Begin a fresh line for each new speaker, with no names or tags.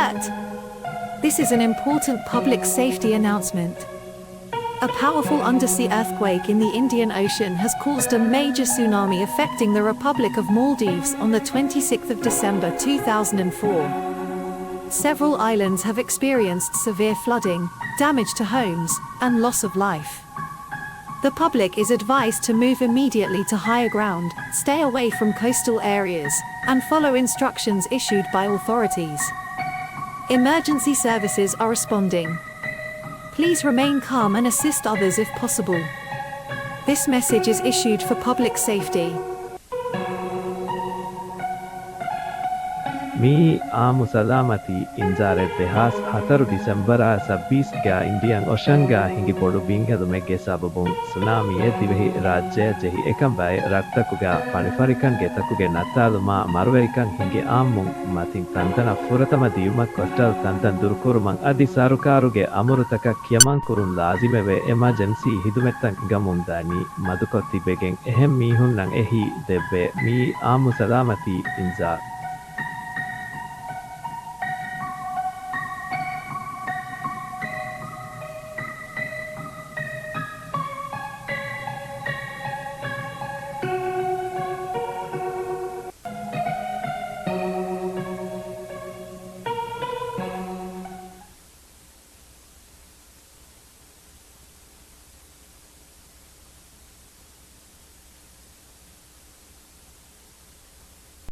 Alert! This is an important public safety announcement. A powerful undersea earthquake in the Indian Ocean has caused a major tsunami affecting the Republic of Maldives on the 26th of December 2004. Several islands have experienced severe flooding, damage to homes, and loss of life. The public is advised to move immediately to higher ground, stay away from coastal areas, and follow instructions issued by authorities. Emergency services are responding. Please remain calm and assist others if possible. This message is issued for public safety.
मी आम सलामती इंजारे देहास 4 दिसंबर 26 गा Indian ocean गा हिंगी पोडु बिंगदु मेगे सबबुं tsunami दिवेहि राज्य जेहि एकंबाय रक्तकुगा पानिफरिकन गे तकुगे नतालु मा मरवेरिकन हिंगी आमुं मतिन तंतन फुरतम दियुमा coastal तंतन दुरकुरुमं अदि सारुकारुगे अमुरुतक कियमन कुरुन लाजिमेवे emergency हिदुमेත්තන් ගමුන්දානි මදුකොත්ති බෙගෙන් එහෙම් මීහුන් නම් එහි දෙබ්බේ मी आम सलामती इंजा